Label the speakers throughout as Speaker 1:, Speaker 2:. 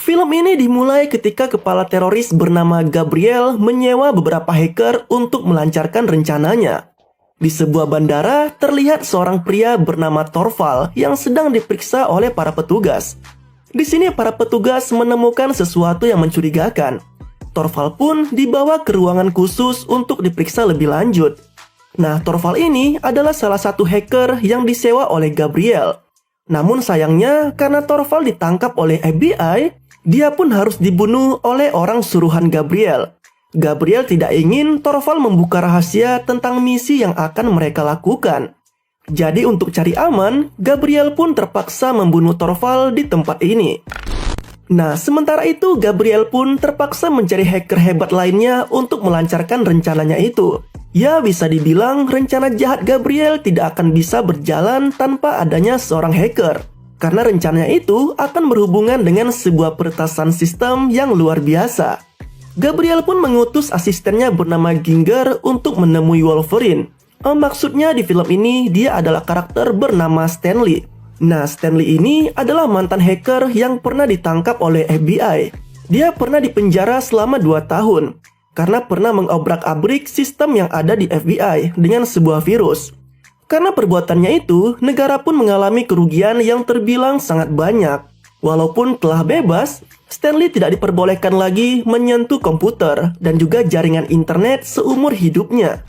Speaker 1: Film ini dimulai ketika kepala teroris bernama Gabriel menyewa beberapa hacker untuk melancarkan rencananya. Di sebuah bandara, terlihat seorang pria bernama Torval yang sedang diperiksa oleh para petugas. Di sini para petugas menemukan sesuatu yang mencurigakan. Torval pun dibawa ke ruangan khusus untuk diperiksa lebih lanjut. Nah, Torval ini adalah salah satu hacker yang disewa oleh Gabriel. Namun sayangnya, karena Torval ditangkap oleh FBI, dia pun harus dibunuh oleh orang suruhan Gabriel. Gabriel tidak ingin Torval membuka rahasia tentang misi yang akan mereka lakukan. Jadi untuk cari aman, Gabriel pun terpaksa membunuh Torval di tempat ini. Nah, sementara itu Gabriel pun terpaksa mencari hacker hebat lainnya untuk melancarkan rencananya itu. Ya, bisa dibilang rencana jahat Gabriel tidak akan bisa berjalan tanpa adanya seorang hacker. Karena rencananya itu akan berhubungan dengan sebuah peretasan sistem yang luar biasa. Gabriel pun mengutus asistennya bernama Ginger untuk menemui Wolverine. Maksudnya di film ini dia adalah karakter bernama Stanley. Nah, Stanley ini adalah mantan hacker yang pernah ditangkap oleh FBI. Dia pernah dipenjara selama 2 tahun karena pernah mengobrak-abrik sistem yang ada di FBI dengan sebuah virus. Karena perbuatannya itu, negara pun mengalami kerugian yang terbilang sangat banyak. Walaupun telah bebas, Stanley tidak diperbolehkan lagi menyentuh komputer dan juga jaringan internet seumur hidupnya.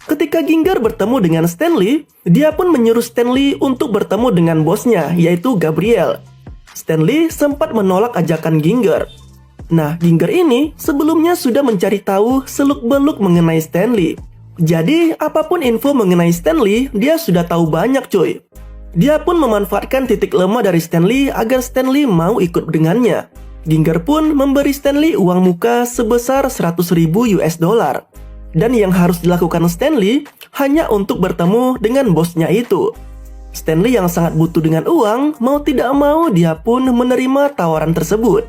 Speaker 1: Ketika Ginger bertemu dengan Stanley, dia pun menyuruh Stanley untuk bertemu dengan bosnya, yaitu Gabriel. Stanley sempat menolak ajakan Ginger. Nah, Ginger ini sebelumnya sudah mencari tahu seluk-beluk mengenai Stanley. Jadi, apapun info mengenai Stanley, dia sudah tahu banyak cuy. Dia pun memanfaatkan titik lemah dari Stanley agar Stanley mau ikut dengannya. Ginger pun memberi Stanley uang muka sebesar 100.000 US dollar. Dan yang harus dilakukan Stanley hanya untuk bertemu dengan bosnya itu. Stanley yang sangat butuh dengan uang, mau tidak mau dia pun menerima tawaran tersebut.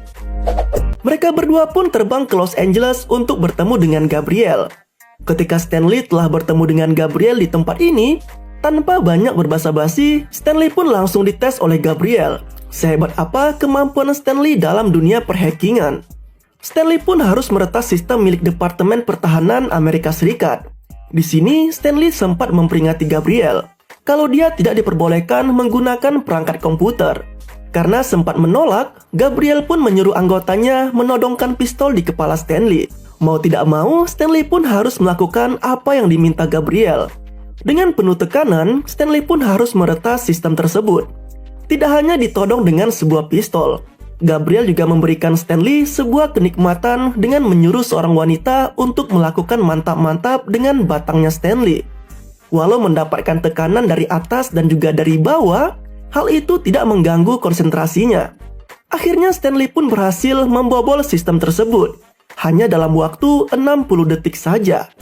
Speaker 1: Mereka berdua pun terbang ke Los Angeles untuk bertemu dengan Gabriel. Ketika Stanley telah bertemu dengan Gabriel di tempat ini, tanpa banyak berbasa-basi, Stanley pun langsung dites oleh Gabriel. Sehebat apa kemampuan Stanley dalam dunia perhackingan. Stanley pun harus meretas sistem milik Departemen Pertahanan Amerika Serikat. Di sini, Stanley sempat memperingati Gabriel kalau dia tidak diperbolehkan menggunakan perangkat komputer. Karena sempat menolak, Gabriel pun menyuruh anggotanya menodongkan pistol di kepala Stanley. Mau tidak mau, Stanley pun harus melakukan apa yang diminta Gabriel. Dengan penuh tekanan, Stanley pun harus meretas sistem tersebut. Tidak hanya ditodong dengan sebuah pistol, Gabriel juga memberikan Stanley sebuah kenikmatan dengan menyuruh seorang wanita untuk melakukan mantap-mantap dengan batangnya Stanley. Walau mendapatkan tekanan dari atas dan juga dari bawah, hal itu tidak mengganggu konsentrasinya. Akhirnya Stanley pun berhasil membobol sistem tersebut. Hanya dalam waktu 60 detik saja.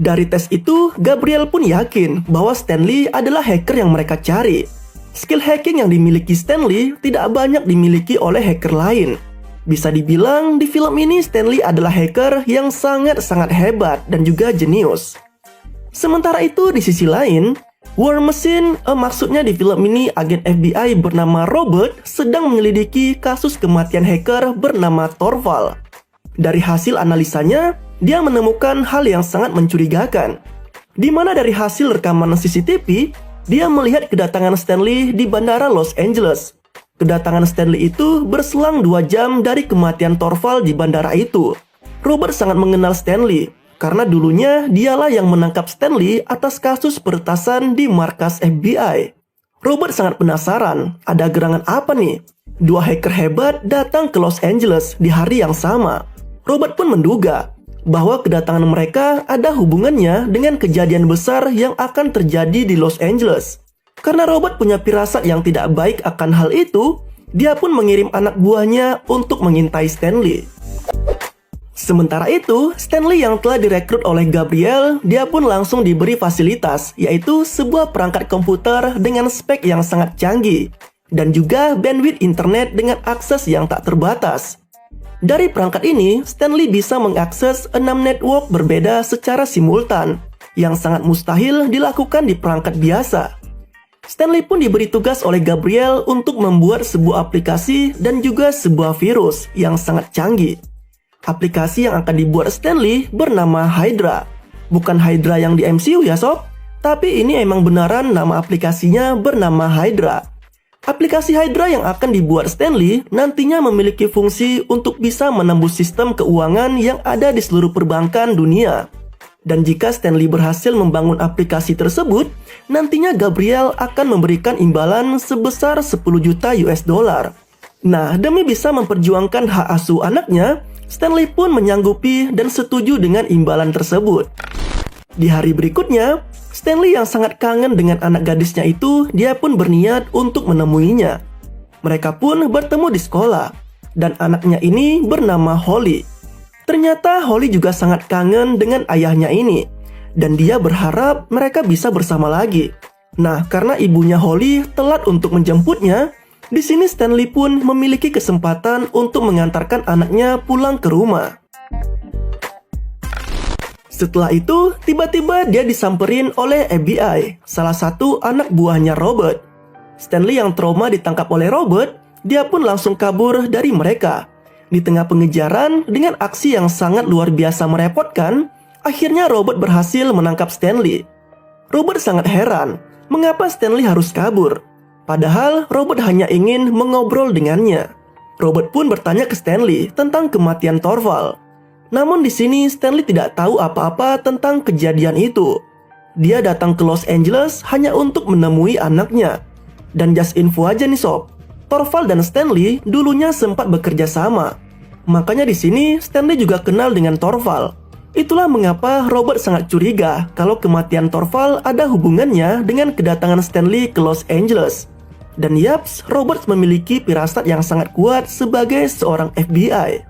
Speaker 1: Dari tes itu, Gabriel pun yakin bahwa Stanley adalah hacker yang mereka cari. Skill hacking yang dimiliki Stanley tidak banyak dimiliki oleh hacker lain. Bisa dibilang di film ini Stanley adalah hacker yang sangat-sangat hebat dan juga jenius. Sementara itu di sisi lain, War Machine, maksudnya di film ini agen FBI bernama Robert sedang menyelidiki kasus kematian hacker bernama Torval. Dari hasil analisanya, dia menemukan hal yang sangat mencurigakan. Di mana dari hasil rekaman CCTV, dia melihat kedatangan Stanley di bandara Los Angeles. Kedatangan Stanley itu berselang 2 jam dari kematian Torval di bandara itu. Robert sangat mengenal Stanley, karena dulunya dialah yang menangkap Stanley atas kasus peretasan di markas FBI. Robert sangat penasaran, ada gerangan apa nih? 2 hacker hebat datang ke Los Angeles di hari yang sama. Robert pun menduga bahwa kedatangan mereka ada hubungannya dengan kejadian besar yang akan terjadi di Los Angeles. Karena Robert punya firasat yang tidak baik akan hal itu, dia pun mengirim anak buahnya untuk mengintai Stanley. Sementara itu, Stanley yang telah direkrut oleh Gabriel, dia pun langsung diberi fasilitas, yaitu sebuah perangkat komputer dengan spek yang sangat canggih, dan juga bandwidth internet dengan akses yang tak terbatas. Dari perangkat ini, Stanley bisa mengakses 6 network berbeda secara simultan, yang sangat mustahil dilakukan di perangkat biasa. Stanley pun diberi tugas oleh Gabriel untuk membuat sebuah aplikasi dan juga sebuah virus yang sangat canggih. Aplikasi yang akan dibuat Stanley bernama Hydra. Bukan Hydra yang di MCU ya sob, tapi ini emang beneran nama aplikasinya bernama Hydra. Aplikasi Hydra yang akan dibuat Stanley nantinya memiliki fungsi untuk bisa menembus sistem keuangan yang ada di seluruh perbankan dunia. Dan jika Stanley berhasil membangun aplikasi tersebut, nantinya Gabriel akan memberikan imbalan sebesar 10 juta US dollar. Nah, demi bisa memperjuangkan hak asuh anaknya, Stanley pun menyanggupi dan setuju dengan imbalan tersebut. Di hari berikutnya, Stanley yang sangat kangen dengan anak gadisnya itu, dia pun berniat untuk menemuinya. Mereka pun bertemu di sekolah, dan anaknya ini bernama Holly. Ternyata Holly juga sangat kangen dengan ayahnya ini, dan dia berharap mereka bisa bersama lagi. Nah, karena ibunya Holly telat untuk menjemputnya, di sini Stanley pun memiliki kesempatan untuk mengantarkan anaknya pulang ke rumah. Setelah itu, tiba-tiba dia disamperin oleh FBI, salah satu anak buahnya Robert. Stanley yang trauma ditangkap oleh Robert, dia pun langsung kabur dari mereka. Di tengah pengejaran dengan aksi yang sangat luar biasa merepotkan, akhirnya Robert berhasil menangkap Stanley. Robert sangat heran, mengapa Stanley harus kabur? Padahal Robert hanya ingin mengobrol dengannya. Robert pun bertanya ke Stanley tentang kematian Thorvald. Namun di sini Stanley tidak tahu apa-apa tentang kejadian itu. Dia datang ke Los Angeles hanya untuk menemui anaknya. Dan just info aja nih sob, Thorvald dan Stanley dulunya sempat bekerja sama. Makanya di sini Stanley juga kenal dengan Thorvald. Itulah mengapa Robert sangat curiga kalau kematian Thorvald ada hubungannya dengan kedatangan Stanley ke Los Angeles. Dan yaps, Robert memiliki firasat yang sangat kuat sebagai seorang FBI.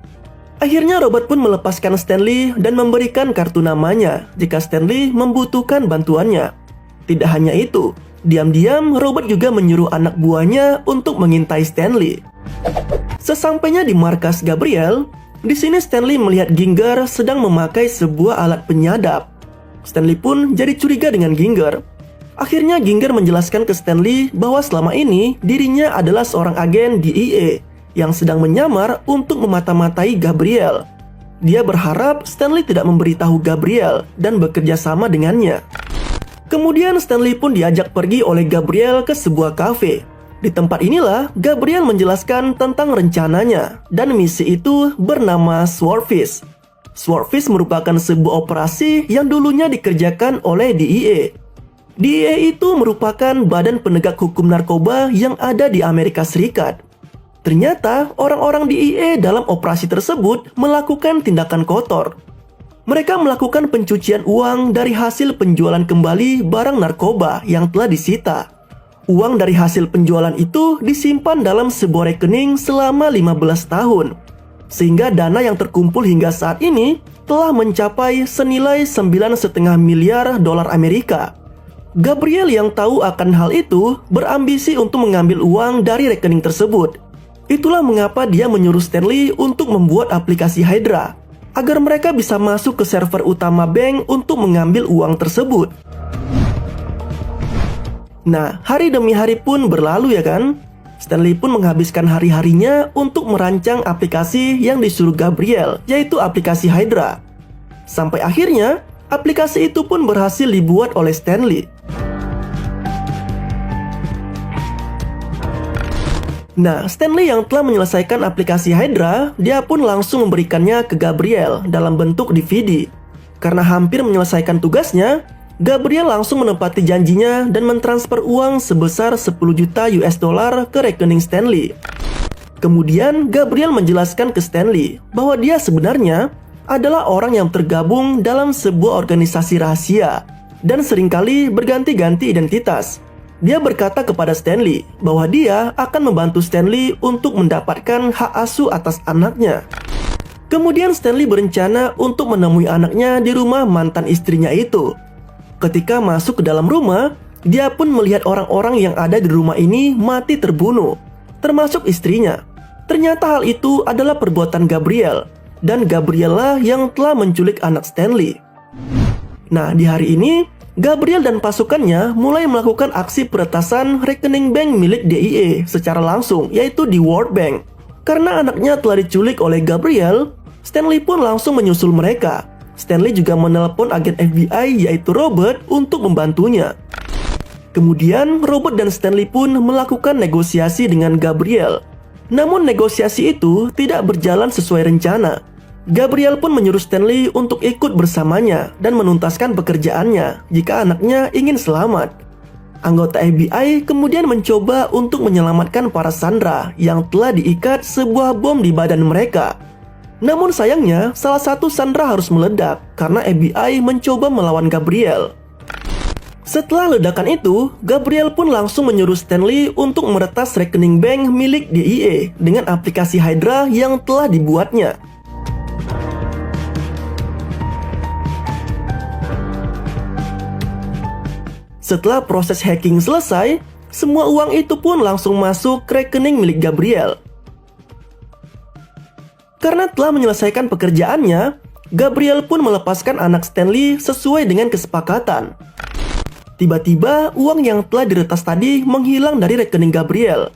Speaker 1: Akhirnya Robert pun melepaskan Stanley dan memberikan kartu namanya jika Stanley membutuhkan bantuannya. Tidak hanya itu, diam-diam Robert juga menyuruh anak buahnya untuk mengintai Stanley. Sesampainya di markas Gabriel, di sini Stanley melihat Ginger sedang memakai sebuah alat penyadap. Stanley pun jadi curiga dengan Ginger. Akhirnya Ginger menjelaskan ke Stanley bahwa selama ini dirinya adalah seorang agen DEA yang sedang menyamar untuk memata-matai Gabriel. Dia berharap Stanley tidak memberitahu Gabriel dan bekerja sama dengannya. Kemudian Stanley pun diajak pergi oleh Gabriel ke sebuah kafe. Di tempat inilah Gabriel menjelaskan tentang rencananya, dan misi itu bernama Swordfish. Swordfish merupakan sebuah operasi yang dulunya dikerjakan oleh DEA. DEA itu merupakan badan penegak hukum narkoba yang ada di Amerika Serikat. Ternyata orang-orang DEA dalam operasi tersebut melakukan tindakan kotor. Mereka melakukan pencucian uang dari hasil penjualan kembali barang narkoba yang telah disita. Uang dari hasil penjualan itu disimpan dalam sebuah rekening selama 15 tahun. Sehingga dana yang terkumpul hingga saat ini telah mencapai senilai 9,5 miliar dolar Amerika. Gabriel yang tahu akan hal itu berambisi untuk mengambil uang dari rekening tersebut. Itulah mengapa dia menyuruh Stanley untuk membuat aplikasi Hydra, agar mereka bisa masuk ke server utama bank untuk mengambil uang tersebut. Nah, hari demi hari pun berlalu ya kan? Stanley pun menghabiskan hari-harinya untuk merancang aplikasi yang disuruh Gabriel, yaitu aplikasi Hydra. Sampai akhirnya, aplikasi itu pun berhasil dibuat oleh Stanley. Nah, Stanley yang telah menyelesaikan aplikasi Hydra, dia pun langsung memberikannya ke Gabriel dalam bentuk DVD. Karena hampir menyelesaikan tugasnya, Gabriel langsung menepati janjinya dan mentransfer uang sebesar 10 juta US dollar ke rekening Stanley. Kemudian, Gabriel menjelaskan ke Stanley bahwa dia sebenarnya adalah orang yang tergabung dalam sebuah organisasi rahasia dan seringkali berganti-ganti identitas. Dia berkata kepada Stanley bahwa dia akan membantu Stanley untuk mendapatkan hak asuh atas anaknya. Kemudian Stanley berencana untuk menemui anaknya di rumah mantan istrinya itu. Ketika masuk ke dalam rumah, dia pun melihat orang-orang yang ada di rumah ini mati terbunuh, termasuk istrinya. Ternyata hal itu adalah perbuatan Gabriel, dan Gabriel lah yang telah menculik anak Stanley. Nah, di hari ini, Gabriel dan pasukannya mulai melakukan aksi peretasan rekening bank milik DIE secara langsung, yaitu di World Bank. Karena anaknya telah diculik oleh Gabriel, Stanley pun langsung menyusul mereka. Stanley juga menelpon agen FBI yaitu Robert untuk membantunya. Kemudian Robert dan Stanley pun melakukan negosiasi dengan Gabriel. Namun negosiasi itu tidak berjalan sesuai rencana. Gabriel pun menyuruh Stanley untuk ikut bersamanya dan menuntaskan pekerjaannya jika anaknya ingin selamat. Anggota FBI kemudian mencoba untuk menyelamatkan para sandera yang telah diikat sebuah bom di badan mereka. Namun sayangnya, salah satu sandera harus meledak karena FBI mencoba melawan Gabriel. Setelah ledakan itu, Gabriel pun langsung menyuruh Stanley untuk meretas rekening bank milik DIE dengan aplikasi Hydra yang telah dibuatnya. Setelah proses hacking selesai, semua uang itu pun langsung masuk ke rekening milik Gabriel. Karena telah menyelesaikan pekerjaannya, Gabriel pun melepaskan anak Stanley sesuai dengan kesepakatan. Tiba-tiba, uang yang telah diretas tadi menghilang dari rekening Gabriel.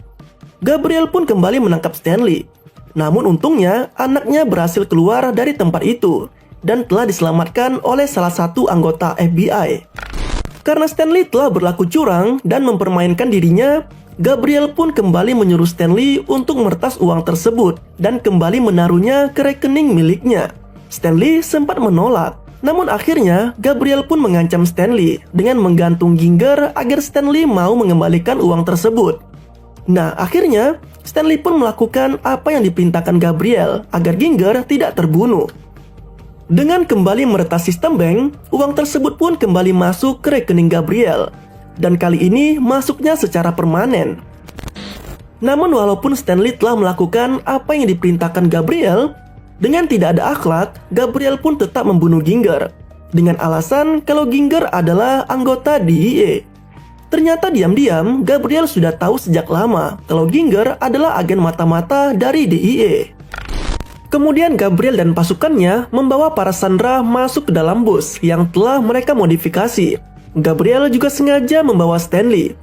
Speaker 1: Gabriel pun kembali menangkap Stanley. Namun untungnya, anaknya berhasil keluar dari tempat itu dan telah diselamatkan oleh salah satu anggota FBI. Karena Stanley telah berlaku curang dan mempermainkan dirinya, Gabriel pun kembali menyuruh Stanley untuk meretas uang tersebut dan kembali menaruhnya ke rekening miliknya. Stanley sempat menolak, namun akhirnya Gabriel pun mengancam Stanley dengan menggantung Ginger agar Stanley mau mengembalikan uang tersebut. Nah, akhirnya Stanley pun melakukan apa yang diperintahkan Gabriel agar Ginger tidak terbunuh. Dengan kembali meretas sistem bank, uang tersebut pun kembali masuk ke rekening Gabriel. Dan kali ini masuknya secara permanen. Namun walaupun Stanley telah melakukan apa yang diperintahkan Gabriel, dengan tidak ada akhlak, Gabriel pun tetap membunuh Ginger. Dengan alasan kalau Ginger adalah anggota DIE. Ternyata diam-diam Gabriel sudah tahu sejak lama kalau Ginger adalah agen mata-mata dari DIE. Kemudian Gabriel dan pasukannya membawa para sandera masuk ke dalam bus yang telah mereka modifikasi. Gabriel juga sengaja membawa Stanley.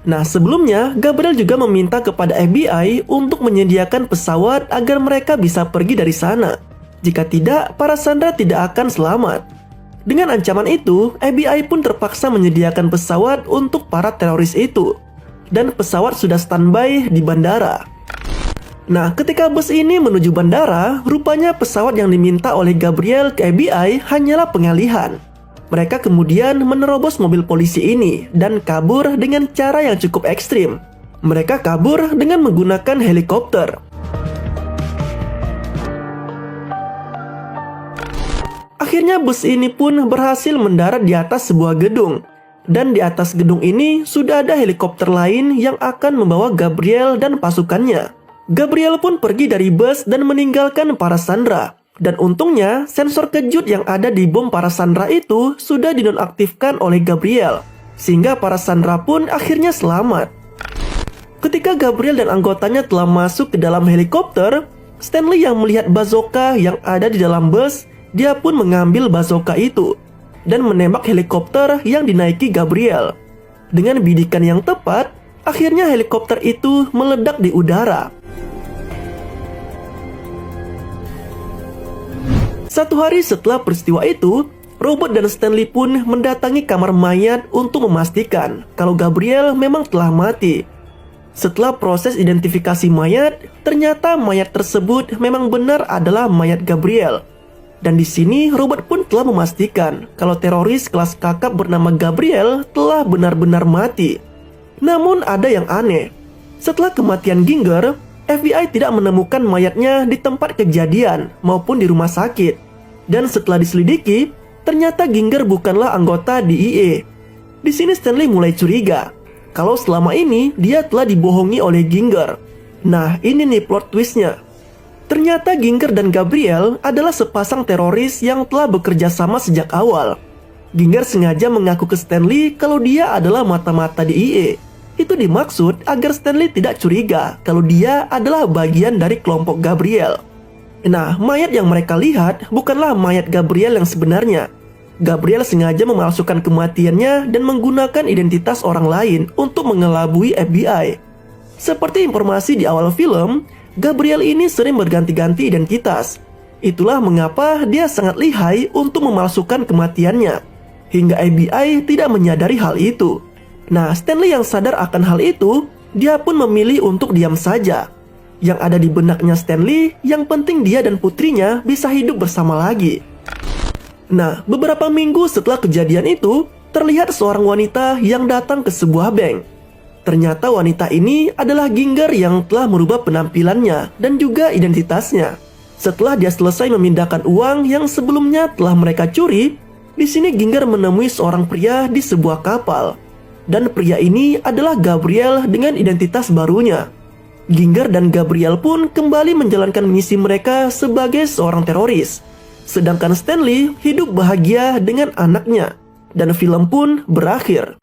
Speaker 1: Nah, sebelumnya Gabriel juga meminta kepada FBI untuk menyediakan pesawat agar mereka bisa pergi dari sana. Jika tidak, para sandera tidak akan selamat. Dengan ancaman itu, FBI pun terpaksa menyediakan pesawat untuk para teroris itu. Dan pesawat sudah standby di bandara. Nah, ketika bus ini menuju bandara, rupanya pesawat yang diminta oleh Gabriel ke FBI hanyalah pengalihan. Mereka kemudian menerobos mobil polisi ini dan kabur dengan cara yang cukup ekstrim. Mereka kabur dengan menggunakan helikopter. Akhirnya bus ini pun berhasil mendarat di atas sebuah gedung. Dan di atas gedung ini sudah ada helikopter lain yang akan membawa Gabriel dan pasukannya. Gabriel pun pergi dari bus dan meninggalkan para sandera. Dan untungnya, sensor kejut yang ada di bom para sandera itu sudah dinonaktifkan oleh Gabriel. Sehingga para sandera pun akhirnya selamat. Ketika Gabriel dan anggotanya telah masuk ke dalam helikopter, Stanley yang melihat bazooka yang ada di dalam bus, dia pun mengambil bazooka itu dan menembak helikopter yang dinaiki Gabriel. Dengan bidikan yang tepat, akhirnya helikopter itu meledak di udara. Satu hari setelah peristiwa itu, Robert dan Stanley pun mendatangi kamar mayat untuk memastikan kalau Gabriel memang telah mati. Setelah proses identifikasi mayat, ternyata mayat tersebut memang benar adalah mayat Gabriel. Dan di sini Robert pun telah memastikan kalau teroris kelas kakap bernama Gabriel telah benar-benar mati. Namun ada yang aneh. Setelah kematian Ginger, FBI tidak menemukan mayatnya di tempat kejadian maupun di rumah sakit. Dan setelah diselidiki, ternyata Ginger bukanlah anggota DIE. Di sini Stanley mulai curiga kalau selama ini dia telah dibohongi oleh Ginger. Nah, ini nih plot twistnya. Ternyata Ginger dan Gabriel adalah sepasang teroris yang telah bekerja sama sejak awal. Ginger sengaja mengaku ke Stanley kalau dia adalah mata-mata DIE. Itu dimaksud agar Stanley tidak curiga kalau dia adalah bagian dari kelompok Gabriel. Nah, mayat yang mereka lihat bukanlah mayat Gabriel yang sebenarnya. Gabriel sengaja memalsukan kematiannya dan menggunakan identitas orang lain untuk mengelabui FBI. Seperti informasi di awal film, Gabriel ini sering berganti-ganti identitas. Itulah mengapa dia sangat lihai untuk memalsukan kematiannya, hingga FBI tidak menyadari hal itu. Nah, Stanley yang sadar akan hal itu, dia pun memilih untuk diam saja. Yang ada di benaknya Stanley, yang penting dia dan putrinya bisa hidup bersama lagi. Nah, beberapa minggu setelah kejadian itu, terlihat seorang wanita yang datang ke sebuah bank. Ternyata wanita ini adalah Ginger yang telah merubah penampilannya dan juga identitasnya. Setelah dia selesai memindahkan uang yang sebelumnya telah mereka curi, di sini Ginger menemui seorang pria di sebuah kapal. Dan pria ini adalah Gabriel dengan identitas barunya. Ginger dan Gabriel pun kembali menjalankan misi mereka sebagai seorang teroris. Sedangkan Stanley hidup bahagia dengan anaknya. Dan film pun berakhir.